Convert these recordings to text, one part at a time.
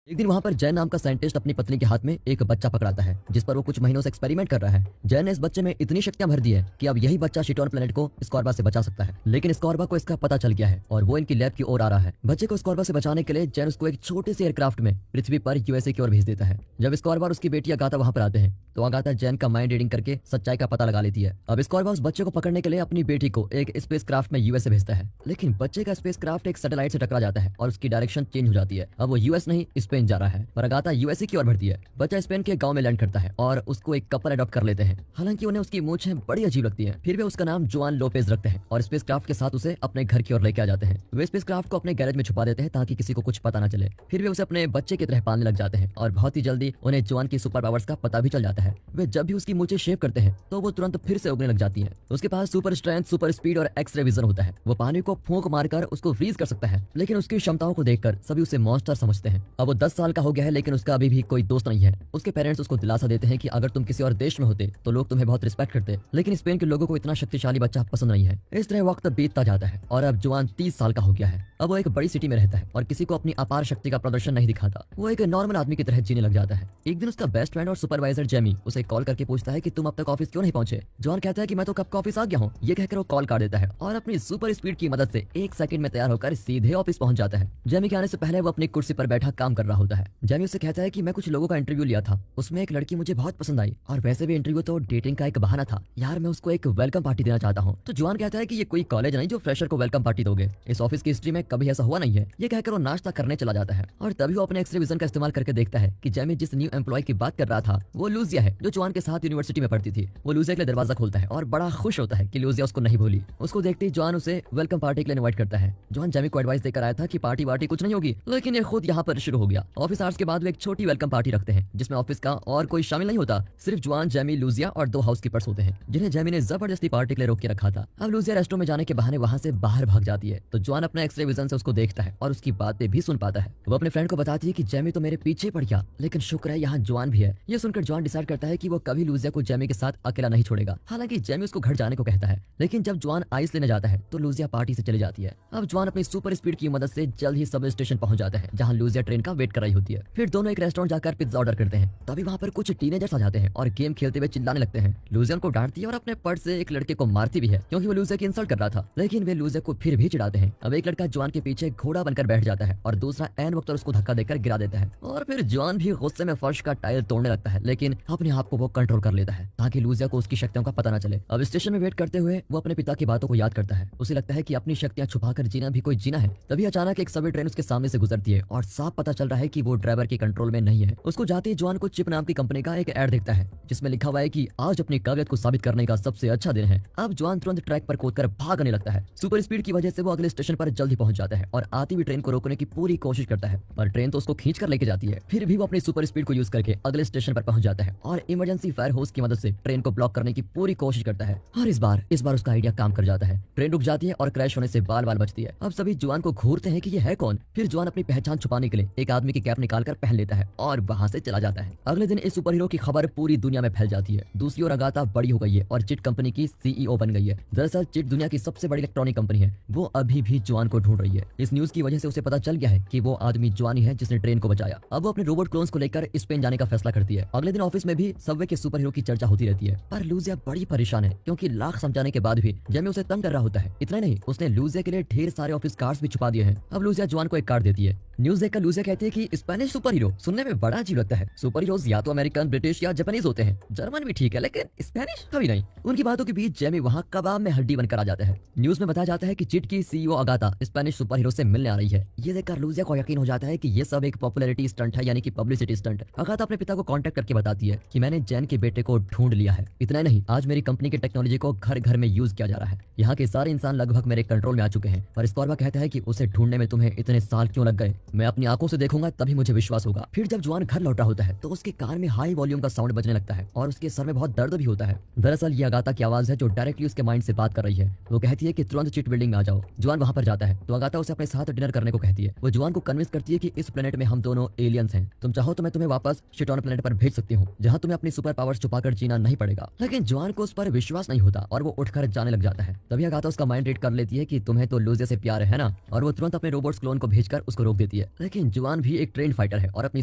एक दिन वहाँ पर जैन नाम का साइंटिस्ट अपनी पत्नी के हाथ में एक बच्चा पकड़ाता है जिस पर वो कुछ महीनों से एक्सपेरिमेंट कर रहा है। जैन ने इस बच्चे में इतनी शक्तियां भर दी है कि अब यही बच्चा शिटॉन प्लेनेट को स्कॉर्बा से बचा सकता है। लेकिन स्कॉर्बा को इसका पता चल गया है और वो इनकी लैब की ओर आ रहा है। बच्चे को स्कॉर्बा से बचाने के लिए जैन उसको एक छोटे से एयरक्राफ्ट में पृथ्वी पर यूएसए की ओर भेज देता है। जब स्कॉर्बा और उसकी बेटी अगाथा वहाँ पर आते हैं तो अगाथा जैन का माइंड रीडिंग करके सच्चाई का पता लगा लेती है। अब स्कॉर्बा उस बच्चे को पकड़ने के लिए अपनी बेटी को एक स्पेस क्राफ्ट में यूएसए भेजता है। लेकिन बच्चे का स्पेस क्राफ्ट एक सैटेलाइट से टकरा जाता है और उसकी डायरेक्शन चेंज हो जाती है। अब वो यूएस नहीं स्पेन जा रहा है, पर अगाथा यूएसए की ओर बढ़ती है। बच्चा स्पेन के गांव में लैंड करता है और उसको एक कपल अडॉप्ट कर लेते हैं। हालांकि उन्हें उसकी मूंछें बड़ी अजीब लगती है, फिर वे उसका नाम जोआन लोपेज रखते हैं और स्पेस क्राफ्ट के साथ उसे अपने घर की ओर लेके आ जाते हैं। वे स्पेस क्राफ्ट को अपने गैरेज में छुपा देते हैं ताकि किसी को कुछ पता न चले। फिर वे उसे अपने बच्चे की तरह पालने लग जाते हैं और बहुत ही जल्दी उन्हें जोआन की सुपर पावर्स का पता भी चल जाता है। वे जब भी उसकी मूंछें शेव करते हैं तो वो तुरंत फिर से उगने लग जाती है। उसके पास सुपर स्ट्रेंथ, सुपर स्पीड और एक्सरे विजन होता है। वो पानी को फूंक मारकर उसको फ्रीज कर सकता है। लेकिन उसकी क्षमताओं को देखकर सभी उसे मॉन्स्टर समझते हैं। अब वो 10 साल का हो गया है लेकिन उसका अभी भी कोई दोस्त नहीं है। उसके पेरेंट्स उसको दिलासा देते हैं कि अगर तुम किसी और देश में होते तो लोग तुम्हें बहुत रिस्पेक्ट करते, लेकिन स्पेन के लोगों को इतना शक्तिशाली बच्चा पसंद नहीं है। इस तरह वक्त बीतता जाता है और अब जोआन 30 साल का हो गया है। अब वो एक बड़ी सिटी में रहता है और किसी को अपनी अपार शक्ति का प्रदर्शन नहीं दिखाता। वो एक नॉर्मल आदमी की तरह जीने लग जाता है। एक दिन उसका बेस्ट फ्रेंड और सुपरवाइजर जेमी उसे कॉल करके पूछता है कि तुम अब तक ऑफिस क्यों नहीं पहुंचे। जोआन कहता है कि मैं तो कब का ऑफिस आ गया हूँ। ये कहकर वो कॉल काट देता है और अपनी सुपर स्पीड की मदद से 1 सेकंड में तैयार होकर सीधे ऑफिस पहुंच जाता है। जेमी के आने से पहले वो अपनी कुर्सी पर बैठा काम कर रहा होता है। जेमी उसे कहता है कि मैं कुछ लोगों का इंटरव्यू लिया था, उसमें एक लड़की मुझे बहुत पसंद आई और वैसे भी इंटरव्यू तो डेटिंग का एक बहाना था यार, मैं उसको एक वेलकम पार्टी देना चाहता हूँ। तो जोआन कहता है कि ये कोई कॉलेज नहीं जो फ्रेशर को वेलकम पार्टी दोगे, इस ऑफिस की हिस्ट्री में कभी ऐसा हुआ नहीं है। ये कहकर वो नाश्ता करने चला जाता है और तभी वो अपने एक्सरे विजन का इस्तेमाल करके देखता है कि जेमी जिस न्यू एम्प्लॉय की बात कर रहा था वो लूजिया है, जो जोआन के साथ यूनिवर्सिटी में पढ़ती थी। वो लूजिया के लिए दरवाजा खोलता है और बड़ा खुश होता है कि लूजिया उसको नहीं भूली। उसको देखते ही जोआन उसे वेलकम पार्टी के लिए इनवाइट करता है। जोआन जेमी को एडवाइस देकर आया था कि पार्टी वार्टी कुछ नहीं होगी, लेकिन ये खुद यहाँ पर शुरू हो गया। ऑफिस आवर्स के बाद वो एक छोटी वेलकम पार्टी रखते हैं जिसमें ऑफिस का और कोई शामिल नहीं होता, सिर्फ जोआन, जेमी, लूजिया और 2 हाउसकीपर्स होते हैं जिन्हें जेमी ने जबरदस्ती पार्टी के लिए रोक के रखा था। अब लूजिया रेस्टोरेंट में जाने के बहाने वहाँ से बाहर भाग जाती है तो जोआन अपना एक्सरे विजन से उसको देखता है और उसकी बातें भी सुन पाता है। वो अपने फ्रेंड को बताती है कि जेमी तो मेरे पीछे पड़ गया, लेकिन शुक्र है यहाँ जोआन भी है। ये सुनकर जोआन डिसाइड करता है कि वो कभी लूजिया को जेमी के साथ अकेला नहीं छोड़ेगा। हालांकि जेमी उसको घर जाने को कहता है, लेकिन जब जोआन आइस लेने जाता है तो लूजिया पार्टी से चली जाती है। अब जोआन अपनी सुपर स्पीड की मदद से जल्द ही सब स्टेशन पहुंच जाता है जहाँ लूजिया ट्रेन का वेट कर रही होती है। फिर दोनों एक रेस्टोरेंट जाकर पिज्जा ऑर्डर करते हैं। तभी वहाँ पर कुछ टीनेजर्स आ जाते हैं और गेम खेलते हुए चिल्लाने लगते हैं। लूजिया को डांटती है और अपने पर्स से एक लड़के को मारती भी है क्योंकि वो लूजिया की इंसल्ट कर रहा था, लेकिन वे लूजिया को फिर भी चिढ़ाते हैं। अब एक लड़का जोआन के पीछे घोड़ा बनकर बैठ जाता है और दूसरा एन वक्त उसको धक्का देकर गिरा देता है और फिर जोआन भी गुस्से में फर्श का टायर तोड़ने लगता है, लेकिन अपने आप को वो कंट्रोल कर लेता है ताकि लूजिया को उसकी शक्तियों का पता न चले। अब स्टेशन में वेट करते हुए वो अपने पिता की बातों को याद करता है। उसे लगता है कि अपनी शक्तियां छुपाकर जीना भी कोई जीना है। तभी अचानक एक सबवे ट्रेन उसके सामने से गुजरती है और साफ पता चल रहा है कि वो ड्राइवर के कंट्रोल में नहीं है। उसको जाते ही जोआन को चिप नाम की कंपनी का एक एड दिखता है जिसमें लिखा हुआ है कि आज अपनी काबिलियत को साबित करने का सबसे अच्छा दिन है। अब जोआन तुरंत ट्रैक पर कूदकर भागने लगता है। सुपर स्पीड की वजह से वो अगले स्टेशन पर जल्दी पहुंच जाता है और आती हुई ट्रेन को रोकने की पूरी कोशिश करता है, पर ट्रेन तो उसको खींच कर लेके जाती है। फिर भी वो अपनी सुपर स्पीड को यूज करके अगले स्टेशन पर पहुंच जाता है और इमरजेंसी फायर होस की मदद से ट्रेन को ब्लॉक करने की पूरी कोशिश करता है। और इस बार उसका आइडिया काम कर जाता है। ट्रेन रुक जाती है और क्रैश होने से बाल बाल बचती है। अब सभी जोआन को घूरते हैं कि ये है कौन। फिर जोआन अपनी पहचान छुपाने के लिए एक आदमी की कैप निकालकर पहन लेता है और वहां से चला जाता है। अगले दिन इस सुपर हीरो की खबर पूरी दुनिया में फैल जाती है। दूसरी ओर अगाथा बड़ी हो गई है और चिट कंपनी की सीईओ बन गई है। दरअसल चिट दुनिया की सबसे बड़ी इलेक्ट्रॉनिक कंपनी है। वो अभी भी जोआन को ढूंढ रही है। इस न्यूज की वजह से उसे पता चल गया है कि वो आदमी जोआन ही है जिसने ट्रेन को बचाया। अब वो अपने रोबोट क्लोन्स को लेकर स्पेन जाने का फैसला करती है। अगले दिन ऑफिस में भी सबवे के सुपर हीरो की चर्चा होती रहती है, पर लूजिया बड़ी परेशान है क्योंकि लाख समझाने के बाद भी जेमी उसे तंग कर रहा होता है। इतना नहीं, उसने लूजिया के लिए ढेर सारे ऑफिस कार्ड्स भी छुपा दिए हैं। अब लूजिया जोआन को एक कार्ड देती है। न्यूज देखकर लूजिया कहती है कि स्पेनिश सुपर हीरो सुनने में बड़ा अजीब लगता है। सुपर हीरोज या तो अमेरिकन, ब्रिटिश या जापानीज होते हैं। जर्मन भी ठीक है लेकिन स्पेनिश कभी नहीं। उनकी बातों के बीच जेमी वहाँ कबाब में हड्डी बनकर आ जाता है। न्यूज में बताया जाता है कि चिट की CEO Agatha Spanish super hero से मिलने आ रही है। ये देखकर लूजिया को यकीन हो जाता है कि ये सब एक पॉपुलैरिटी स्टंट है, यानी कि पब्लिसिटी स्टंट। अगाथा अपने पिता को कांटेक्ट करके बताती है कि मैंने जैन के बेटे को ढूंढ लिया है। इतना नहीं, आज मेरी कंपनी की टेक्नोलॉजी को घर घर में यूज किया जा रहा है। यहाँ के सारे इंसान लगभग मेरे कंट्रोल में आ चुके हैं। पर स्कॉर्बा कहता है कि उसे ढूंढने में तुम्हें इतने साल क्यों लग गए, मैं अपनी आंखों से देखूंगा तभी मुझे विश्वास होगा। फिर जब जोआन घर लौटा होता है तो उसके कान में हाई वॉल्यूम का साउंड बजने लगता है और उसके सर में बहुत दर्द भी होता है। दरअसल ये अगाथा की आवाज है जो डायरेक्टली उसके माइंड से बात कर रही है। वो कहती है कि तुरंत चिट बिल्डिंग में आ जाओ। जोआन वहाँ पर जाता है तो अगाथा उसे अपने साथ डिनर करने को कहती है। वो जोआन को कन्विंस करती है कि इस प्लेनेट में हम दोनों एलियंस हैं, तुम चाहो तो मैं तुम्हें वापस शिटॉन प्लेनेट पर भेज सकती हूँ जहाँ तुम्हें अपनी सुपर पावर्स छुपाकर जीना नहीं पड़ेगा। लेकिन जोआन को उस पर विश्वास नहीं होता और वो उठकर जाने लग जाता है। तभी अगाथा उसका माइंड रीड कर लेती है कि तुम्हें तो लूजिया से प्यार है ना, और वो तुरंत अपने रोबोट्स क्लोन को भेजकर उसको रोक देती है। होती है, लेकिन जवान भी एक ट्रेन फाइटर है और अपनी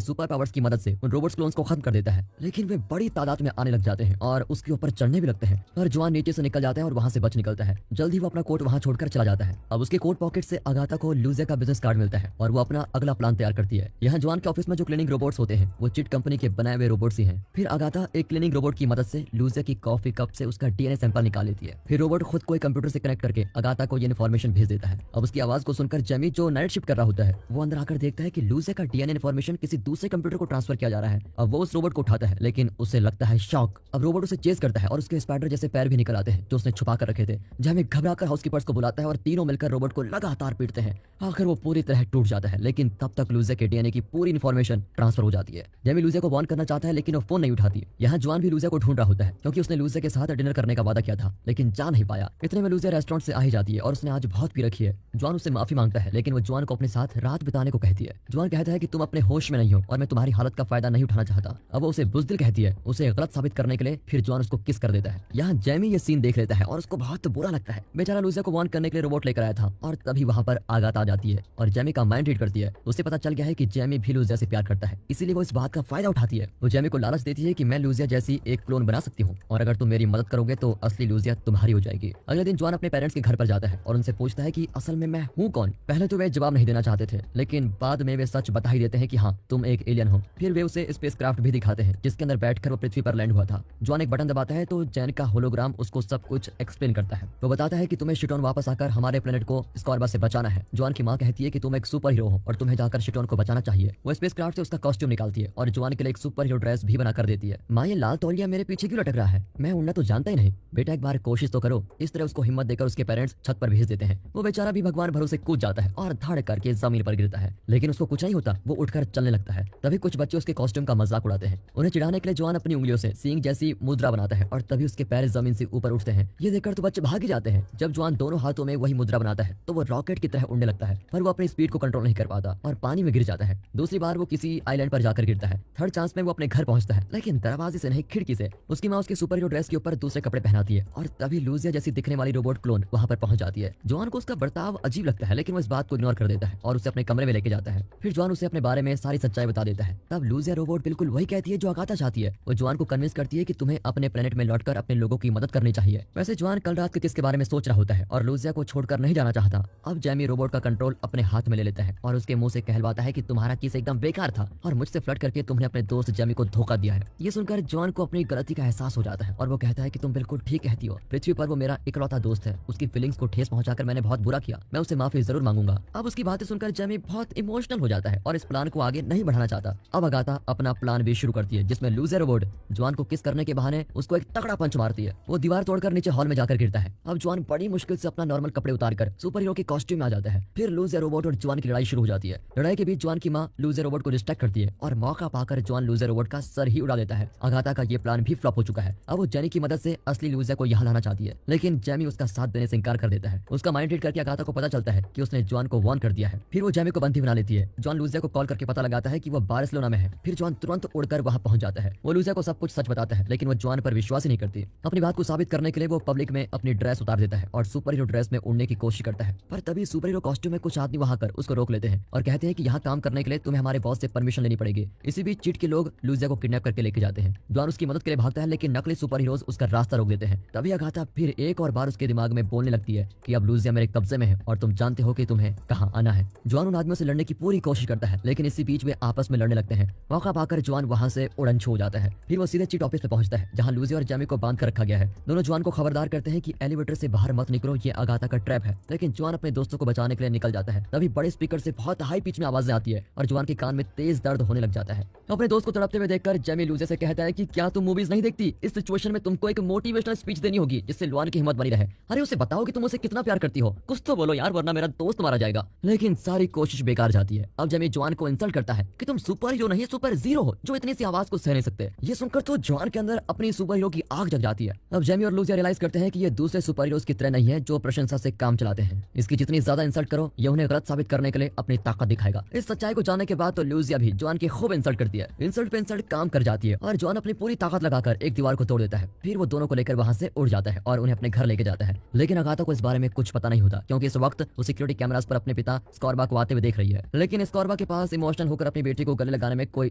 सुपर पावर्स की मदद से उन रोबोट्स क्लोन्स को खत्म कर देता है। लेकिन वे बड़ी तादाद में आने लग जाते हैं और उसके ऊपर चढ़ने भी लगते हैं, पर जवान नीचे से निकल जाता है और वहां से बच निकलता है। जल्द ही वो अपना कोट वहां छोड़कर चला जाता है। अब उसके कोट पॉकेट से अगाथा को लूजिया का बिजनेस कार्ड मिलता है और वो अपना अगला प्लान तैयार करती है। यहाँ जवान के ऑफिस में जो क्लीनिंग रोबोट्स होते हैं वो चिट कंपनी के बनाए हुए रोबोट्स ही हैं। फिर अगाथा एक क्लीनिंग रोबोट की मदद से लूजिया की कॉफी कप से उसका डीएनए सैंपल निकाल लेती है। फिर रोबोट खुद को एक कंप्यूटर से कनेक्ट करके अगाथा को ये इन्फॉर्मेशन भेज देता है। अब उसकी आवाज को सुनकर जेमी जो नाइट शिफ्ट कर रहा होता है वो अंदर आकर देखता है कि लूजिया का डीएनए इन्फॉर्मेशन किसी दूसरे कंप्यूटर को ट्रांसफर किया जा रहा है। अब वो उस रोबोट को उठाता है, लेकिन उसे लगता है शॉक। अब रोबोट उसे चेस करता है और उसके स्पाइडर जैसे पैर भी निकल आते हैं जो उसने छुपा कर रखे थे। जेमी घबराकर हाउसकीपर्स को बुलाता है और तीनों मिलकर रोबोट को लगातार पीटते हैं। आखिर वो पूरी तरह टूट जाता है, लेकिन तब तक लूजिया के डीएनए की पूरी इन्फॉर्मेशन ट्रांसफर हो जाती है। जेमी लूजिया को वार्न करना चाहता है, लेकिन वो फोन नहीं उठाती। यहाँ जवान भी लूजिया को ढूंढ रहा होता है क्योंकि उसने लूजिया के साथ डिनर करने का वादा किया था, लेकिन जा नहीं पाया। इतने में लूजिया रेस्टोरेंट से आ ही जाती है और उसने आज बहुत पी रखी है। जवान उससे माफी मांगता है, लेकिन वो जवान को अपने साथ रात बिताने को कहती है। जवान कहता है कि तुम अपने होश में नहीं हो और मैं तुम्हारी हालत का फायदा नहीं उठाना चाहता। अब वो उसे बुज़दिल कहती है, उसे गलत साबित करने के लिए। फिर जवान उसको किस कर देता है। यहाँ जेमी ये सीन देख लेता है और उसको बहुत बुरा लगता है। बेचारा लूजिया को वार्न करने के लिए रोबोट लेकर आया था और तभी वहाँ पर आगाथा आ जाती है और जेमी का माइंड रीड करती है। उसे पता चल गया है कि जेमी भी लूजिया से प्यार करता है, इसीलिए वो इस बात का फायदा उठाती है। वो जेमी को लालच देती है कि मैं लूजिया जैसी एक क्लोन बना सकती हूँ और अगर तुम मेरी मदद करोगे तो असली लूजिया तुम्हारी हो जाएगी। अगले दिन जवान अपने पेरेंट्स के घर पर जाता है और उनसे पूछता है कि असल में मैं हूँ कौन। पहले तो वे जवाब नहीं देना चाहते थे, लेकिन बाद में वे सच बता ही देते हैं कि हाँ तुम एक एलियन हो। फिर वे उसे स्पेसक्राफ्ट भी दिखाते हैं जिसके अंदर बैठकर वो पृथ्वी पर लैंड हुआ था। जवान एक बटन दबाता है तो जैन का होलोग्राम उसको सब कुछ एक्सप्लेन करता है। वो बताता है कि तुम्हें शिटोन वापस आकर हमारे प्लेनेट को स्कॉर्बा से बचाना है। जवान की माँ कहती है कि तुम एक सुपर हीरो हो और तुम्हें जाकर शिटोन को बचाना चाहिए। वो स्पेसक्राफ्ट से उसका कॉस्ट्यूम निकालती है और जवान के लिए एक सुपर हीरो ड्रेस भी बनाकर देती है। माँ ये लाल तौलिया मेरे पीछे क्यों लटक रहा है, मैं उड़ना तो जानता ही नहीं। बेटा एक बार कोशिश तो करो। इस तरह उसको हिम्मत देकर उसके पेरेंट्स छत पर भेज देते हैं। वो बेचारा भी भगवान भरोसे कूद जाता है और धड़ करके जमीन पर गिरता है, लेकिन उसको कुछ नहीं होता। वो उठकर चलने लगता है। तभी कुछ बच्चे उसके कॉस्ट्यूम का मजाक उड़ाते हैं। उन्हें चिढ़ाने के लिए जवान अपनी उंगलियों से सींग जैसी मुद्रा बनाता है और तभी उसके पैर जमीन से ऊपर उठते हैं। ये देखकर तो बच्चे भाग ही जाते हैं। जब जवान दोनों हाथों में वही मुद्रा बनाता है तो वो रॉकेट की तरह उड़ने लगता है, पर वो अपनी स्पीड को कंट्रोल नहीं कर पाता और पानी में गिर जाता है। दूसरी बार वो किसी आइलैंड पर जाकर गिरता है। थर्ड चांस में वो अपने घर पहुंचता है, लेकिन दरवाजे से नहीं खिड़की से। उसकी माँ उसके सुपर हीरो ड्रेस के ऊपर दूसरे कपड़े पहनाती है और तभी लूजिया जैसी दिखने वाली रोबोट क्लोन वहां पर पहुंच जाती है। जवान को उसका बर्ताव अजीब लगता है, लेकिन वो इस बात को इग्नोर कर देता है और उसे अपने कमरे में लेके जाता है। फिर जवान उसे अपने बारे में सारी सच्चाई बता देता है। तब लूजिया रोबोट बिल्कुल वही कहती है जो अगाथा चाहती है। वो जवान को कन्विंस करती है कि तुम्हें अपने प्लेनेट में लौटकर अपने लोगों की मदद करनी चाहिए। वैसे जवान कल रात के किस के बारे में सोच रहा होता है और लूजिया को छोड़कर नहीं जाना चाहता। अब जेमी रोबोट का कंट्रोल अपने हाथ में ले लेता है और उसके मुंह से कहलवाता है कि तुम्हारा किस एकदम बेकार था और मुझसे फ्लर्ट करके तुमने अपने दोस्त जेमी को धोखा दिया है। ये सुनकर जॉन को अपनी गलती का एहसास हो जाता है और वो कहता है कि तुम बिल्कुल ठीक कहती हो। पृथ्वी पर वो मेरा इकलौता दोस्त है। उसकी फीलिंग्स को ठेस पहुंचाकर मैंने बहुत बुरा किया। मैं उससे माफी जरूर मांगूंगा। अब उसकी बातें सुनकर जेमी बहुत इमोशनल हो जाता है और इस प्लान को आगे नहीं बढ़ाना चाहता। अब अगाथा अपना प्लान भी शुरू करती है, जिसमें लूजिया रोबोट जॉन को किस करने के बहाने उसको एक तगड़ा पंच मारती है। वो दीवार तोड़कर नीचे हॉल में जाकर गिरता है। अब जॉन बड़ी मुश्किल से अपना नॉर्मल कपड़े उतारकर सुपर हीरो के कॉस्ट्यूम में आ जाता है। फिर लूजिया रोबोट और जॉन की लड़ाई शुरू हो जाती है। लड़ाई के बीच जॉन की माँ लूजिया रोबोट को डिस्ट्रैक्ट करती है और मौका पाकर जॉन लूजिया रोबोट का सर ही उड़ा देता है। अगाथा का ये प्लान भी फ्लॉप हो चुका है। अब वो जेनी की मदद से असली लूजिया को यहाँ लाना चाहती है, लेकिन जेमी उसका साथ देने से इनकार कर देता है। उसका माइंड रीड करके अगाथा को पता चलता है कि उसने जॉन को वार्न कर दिया है। फिर वो जेमी को बंदी बना लेती है। जॉन लूजिया को कॉल करके पता लगाता है कि वो बार्सिलोना में है। फिर जॉन तुरंत उड़कर वहाँ पहुंच जाता है। वो लूजिया को सब कुछ सच बताता है, लेकिन वो जॉन पर विश्वास ही नहीं करती। अपनी बात को साबित करने के लिए वो पब्लिक में अपनी ड्रेस उतार देता है और सुपर हीरो ड्रेस में उड़ने की कोशिश करता है। पर तभी सुपर हीरो कॉस्ट्यूम में कुछ आदमी वहाँ कर उसको रोक लेते हैं और कहते हैं कि यहाँ काम करने के लिए तुम्हें हमारे बॉस से परमिशन लेनी पड़ेगी। इसी बीच चिट के लोग लूजिया को किडनैप करके लेके जाते हैं। जॉन उसकी मदद के लिए भागता है, लेकिन नकली सुपर हीरोज उसका रास्ता रोक देते हैं। तभी अगाथा फिर एक और बार उसके दिमाग में बोलने लगती है कि अब लूजिया मेरे कब्जे में है और तुम जानते हो कि तुम्हें कहाँ आना है। जॉन उन आदमियों से लड़ने की पूरी कोशिश करता है, लेकिन इसी बीच वे आपस में लड़ने लगते हैं। मौका पाकर जॉन वहाँ से उड़न छू जाता है। फिर वो सीधे चिट ऑफिस में पहुंचता है, जहाँ लूजिया और जेमी को बांध कर रखा गया है। दोनों जॉन को खबरदार करते हैं कि एलिवेटर से बाहर मत निकलो, ये अगाथा का ट्रैप है। लेकिन जॉन अपने दोस्तों को बचाने के लिए निकल जाता है। तभी बड़े स्पीकर से बहुत हाई पिच में आवाजें आती है और जॉन के कान में तेज दर्द होने लग जाता है। अपने दोस्त को तड़पते हुए देखकर जेमी लूजिया से कहता है कि क्या तुम मूवीज नहीं देखती? इस सिचुएशन में तुमको एक मोटिवेशनल स्पीच देनी होगी जिससे लुआन की हिम्मत बनी रहे। अरे उसे बताओ कि तुम उसे कितना प्यार करती हो, कुछ तो बोलो यार, वरना मेरा दोस्त मारा जाएगा। लेकिन सारी कोशिश बेकार जाती है। अब जेमी जॉन को इंसल्ट करता है कि तुम सुपर हीरो नहीं सुपर जीरो हो, जो इतनी सी आवाज को सह नहीं सकते। ये सुनकर तो जॉन के अंदर अपनी सुपर हीरो की आग जग जाती है। अब जेमी और लूजिया रियलाइज करते हैं कि ये दूसरे सुपर हीरोज की तरह नहीं है जो प्रशंसा से काम चलाते हैं। इसकी जितनी ज्यादा इंसल्ट करो, ये उन्हें गलत साबित करने के लिए अपनी ताकत दिखाएगा। इस सच्चाई को जानने के बाद तो लूजिया भी जॉन की खूब इंसल्ट करती है। इंसल्ट पे इंसल्ट काम कर जाती है और जॉन अपनी पूरी ताकत लगाकर एक दीवार को तोड़ देता है। फिर वो दोनों को लेकर वहां से उड़ जाता है और उन्हें अपने घर लेके जाता है। लेकिन अगाथा को इस बारे में कुछ पता नहीं होता, क्योंकि इस वक्त वो सिक्योरिटी कैमरास पर अपने पिता स्कॉर्बा को आते हुए देख रही रही है। लेकिन स्कॉर्बा के पास इमोशनल होकर अपनी बेटी को गले लगाने में कोई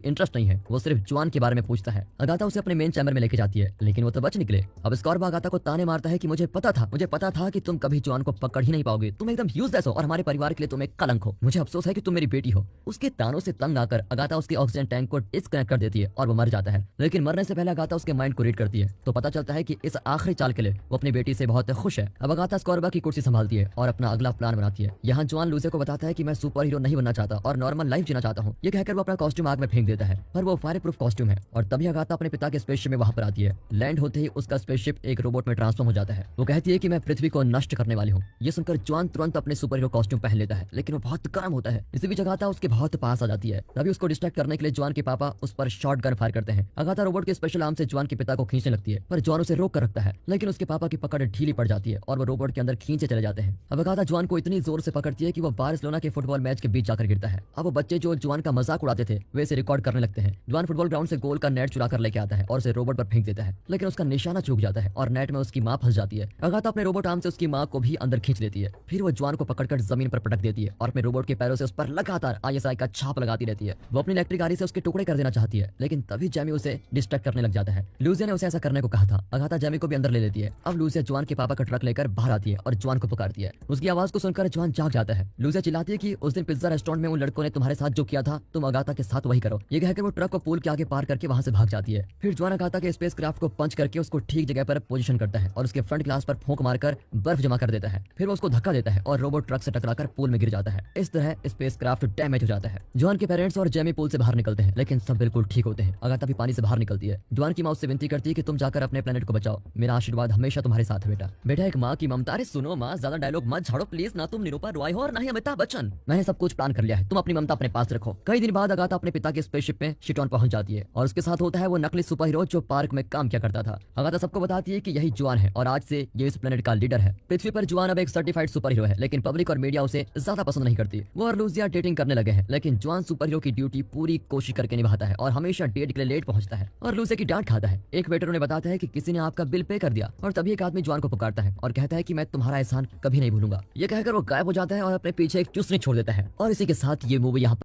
इंटरेस्ट नहीं है। वो सिर्फ जॉन के बारे में पूछता है। अगाथा उसे अपने मेन चैम्बर में लेके जाती है, लेकिन वो तो बच निकले। अब स्कॉर्बा अगाथा को ताने मारता है कि मुझे पता था कि तुम कभी जॉन को पकड़ ही नहीं पाओगे। तुम एकदम यूजलेस हो और हमारे परिवार के लिए तुम एक कलंक हो। मुझे अफसोस है कि तुम मेरी बेटी हो। उसके तानों से तंग आकर अगाथा उसके ऑक्सीजन टैंक को डिस्कनेक्ट कर देती है और वो मर जाता है। लेकिन मरने से पहले अगाथा उसके माइंड को रीड करती है, तो पता चलता है कि इस आखिरी चाल के लिए वो अपनी बेटी से बहुत खुश है। अब अगाथा स्कॉर्बा की कुर्सी संभालती है और अपना अगला प्लान बनाती है। यहाँ जॉन लूसिया को बताता है कि मैं सुपर हीरो नहीं बनना चाहता और नॉर्मल लाइफ जीना चाहता हूँ। ये कहकर वो अपना कॉस्ट्यूम आग में फेंक देता है, पर वो फायर प्रूफ कॉस्ट्यूम है। और तभी अगाथा अपने पिता के स्पेसशिप में वहां पर आती है। लैंड होते ही उसका स्पेसशिप एक रोबोट में ट्रांसफॉर्म हो जाता है। वो कहती है कि मैं पृथ्वी को नष्ट करने वाली हूँ। ये सुनकर जॉन तुरंत अपने सुपर हीरो कॉस्ट्यूम पहन लेता है, लेकिन वो बहुत गर्म होता है। इसी बीच अगाथा उसके बहुत पास आ जाती है। तभी उसको डिस्ट्रैक्ट करने के लिए जॉन के पापा उस पर शॉट गन फायर करते हैं। अगाथा रोबोट के स्पेशल आर्म से जॉन के पिता को खींचने लगती है, पर जॉन उसे रोक कर रखता है। लेकिन उसके पापा की पकड़ ढीली पड़ जाती है और वो रोबोट के अंदर खींचे चले जाते हैं। अब अगाथा जॉन को इतनी जोर से पकड़ती है कि वो बार्सिलोना के फुटबॉल मैच के बीच जाकर गिरता है। अब वो बच्चे जो जॉन का मजाक उड़ाते थे वे इसे रिकॉर्ड करने लगते हैं। जॉन फुटबॉल ग्राउंड से गोल का नेट चुरा कर लेके आता है और उसे रोबोट पर फेंक देता है, लेकिन उसका निशाना चूक जाता है और नेट में उसकी मां फंस जाती है। अगाथा अपने रोबोट आर्म से उसकी मां को भी अंदर खींच लेती है। फिर वो जॉन को पकड़कर जमीन पर पटक देती है और अपने रोबोट के पैरों से उस पर लगातार ISI का छाप लगाती रहती है। वो अपनी इलेक्ट्रिक आरी से उसके टुकड़े कर देना चाहती है, लेकिन तभी जैमी उसे डिस्ट्रैक्ट करने लग जाता है। लूसिया ने उसे ऐसा करने को कहा था। अगाथा जैमी को भी अंदर ले लेती है। अब लूसिया जॉन के पापा का ट्रक लेकर बाहर आती है और जॉन को पुकारती है। उसकी आवाज को सुनकर जॉन जाग जाता है। लूसिया चिल्लाती है कि उस दिन पिज्जा रेस्टोरेंट में उन लड़कों ने तुम्हारे साथ जो किया था तुम अगाथा के साथ वही करो। ये कहकर वो ट्रक को पुल के आगे पार करके वहां से भाग जाती है। फिर जॉन अगाथा के स्पेस क्राफ्ट को पंच करके उसको ठीक जगह पर पोजीशन करता है और उसके फ्रंट ग्लास पर फूंक मारकर बर्फ जमा कर देता है। फिर वो उसको धक्का देता है और रोबोट ट्रक से टकराकर पूल में गिर जाता है। इस तरह स्पेस क्राफ्ट डैमेज हो जाता है। जॉन के पेरेंट्स और जेमी पूल से बाहर निकलते हैं, लेकिन सब बिल्कुल ठीक होते हैं। अगाथा भी पानी से बाहर निकलती है। जॉन की माँ उससे विनती करती है कि तुम जाकर अपने प्लेनेट को बचाओ। मेरा आशीर्वाद हमेशा तुम्हारे साथ है बेटा। बेटा एक माँ की ममता। अरे सुनो माँ, ज्यादा डायलॉग मत झाड़ो प्लीज। ना तुम निरूपा रॉय हो और ना ही अमिताभ बच्चन। मैंने सब कुछ प्लान कर लिया है, तुम अपनी ममता अपने पास रखो। कई दिन बाद अगाथा अपने पिता के स्पेसशिप में शिटॉन पहुंच जाती है और उसके साथ होता है वो नकली सुपर हीरो जो पार्क में काम किया करता था। अगाथा सबको बताती है कि यही जॉन है और आज से ये इस प्लेनेट का लीडर है। पृथ्वी पर जॉन अब एक सर्टिफाइड सुपर हीरो है, लेकिन पब्लिक और मीडिया उसे ज्यादा पसंद नहीं करती। वो और लूसिया डेटिंग करने लगे हैं, लेकिन जॉन सुपर हीरो की ड्यूटी पूरी कोशिश करके निभाता है और हमेशा डेट के लिए लेट पहुंचता है और लूसिया की डांट खाता है। एक वेटर उन्हें बताता है कि किसी ने आपका बिल पे कर दिया और तभी एक आदमी जॉन को पुकारता है और कहता है कि मैं तुम्हारा एहसान कभी नहीं भूलूंगा। ये कहकर वो गायब हो जाता है और अपने पीछे एक चुस्नी छोड़ देता है। और इसी के साथ ये मूवी यहाँ